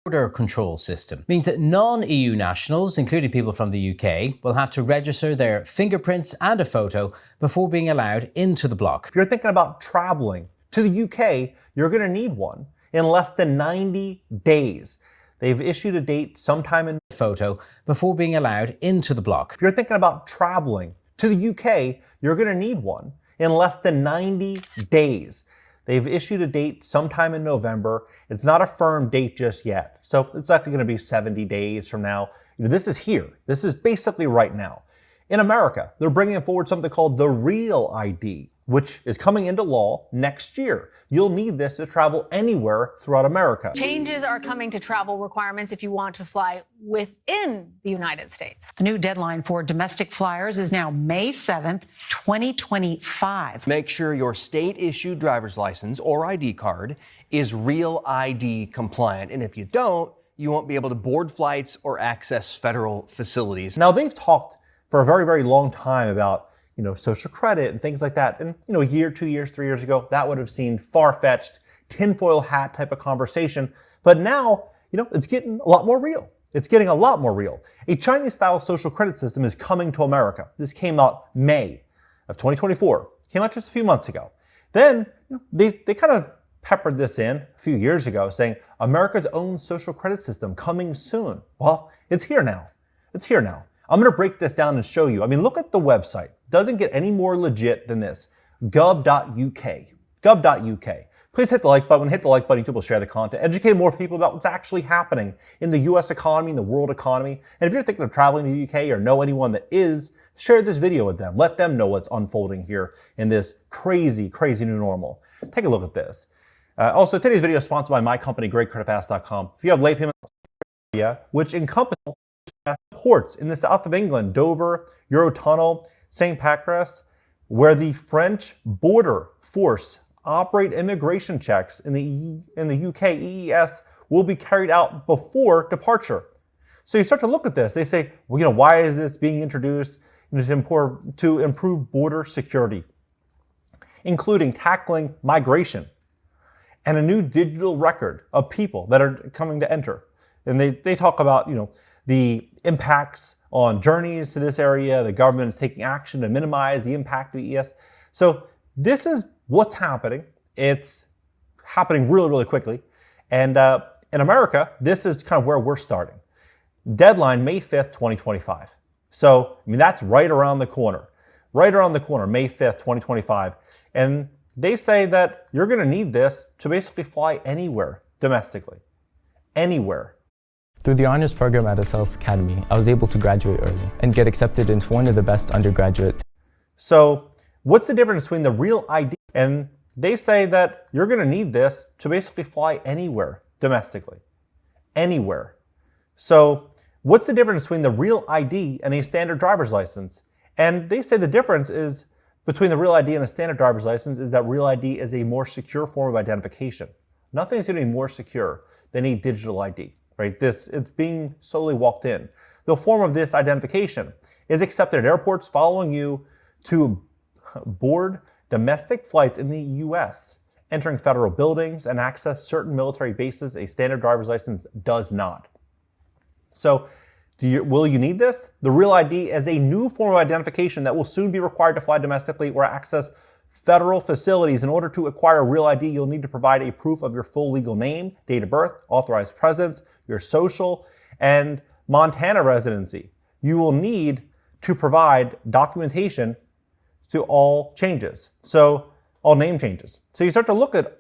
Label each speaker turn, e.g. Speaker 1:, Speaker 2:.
Speaker 1: border control system means that non-EU nationals, including people from the UK, will have to register their fingerprints and a photo before being allowed into the bloc.
Speaker 2: If you're thinking about traveling to the UK, you're going to need one in less than 90 days. They've issued a date sometime in
Speaker 1: photo before being allowed into the bloc.
Speaker 2: If you're thinking about traveling to the UK, you're going to need one in less than 90 days. They've issued a date sometime in November. It's not a firm date just yet. So it's actually going to be 70 days from now. This is here. This is basically right now. In America, they're bringing forward something called the Real ID, which is coming into law next year. You'll need this to travel anywhere throughout America.
Speaker 3: Changes are coming to travel requirements if you want to fly within the United States.
Speaker 4: The new deadline for domestic flyers is now May 7th, 2025.
Speaker 5: Make sure your state-issued driver's license or ID card is Real ID compliant. And if you don't, you won't be able to board flights or access federal facilities.
Speaker 2: Now, they've talked for a very, very long time about social credit and things like that. And, a year, 2 years, 3 years ago, that would have seemed far-fetched, tinfoil hat type of conversation. But now, it's getting a lot more real. It's getting a lot more real. A Chinese-style social credit system is coming to America. This came out May of 2024. Came out just a few months ago. Then, they kind of peppered this in a few years ago, saying America's own social credit system coming soon. Well, it's here now. It's here now. I'm going to break this down and show you. Look at the website. It doesn't get any more legit than this. Gov.uk. Gov.uk. Please hit the like button. Hit the like button. YouTube will share the content. Educate more people about what's actually happening in the U.S. economy, in the world economy. And if you're thinking of traveling to the UK or know anyone that is, share this video with them. Let them know what's unfolding here in this crazy, crazy new normal. Take a look at this. Also, today's video is sponsored by my company, GreatCreditFast.com. If you have late payment area, which encompasses ports in the south of England, Dover, Eurotunnel, St. Pancras, where the French border force operate immigration checks in the UK EES will be carried out before departure. So you start to look at this. They say, well, why is this being introduced to improve border security, including tackling migration and a new digital record of people that are coming to enter. And they talk about, the impacts on journeys to this area, the government is taking action to minimize the impact of EES. So this is what's happening. It's happening really, really quickly. And in America, this is kind of where we're starting. Deadline, May 5th, 2025. So, that's right around the corner. Right around the corner, May 5th, 2025. And they say that you're going to need this to basically fly anywhere domestically. Anywhere.
Speaker 6: Through the honors program at SLS Academy, I was able to graduate early and get accepted into one of the best undergraduate.
Speaker 2: So what's the difference between the Real ID and they say that you're going to need this to basically fly anywhere domestically? Anywhere. So what's the difference between the Real ID and a standard driver's license? And they say the difference is between the Real ID and a standard driver's license is that Real ID is a more secure form of identification. Nothing is going to be more secure than a digital ID. Right? It's being solely walked in. The form of this identification is accepted at airports following you to board domestic flights in the U.S., entering federal buildings and access certain military bases. A standard driver's license does not. So will you need this? The Real ID is a new form of identification that will soon be required to fly domestically or access federal facilities. In order to acquire Real ID, you'll need to provide a proof of your full legal name, date of birth, authorized presence, your social, and Montana residency. You will need to provide documentation to all changes. So all name changes. So you start to look at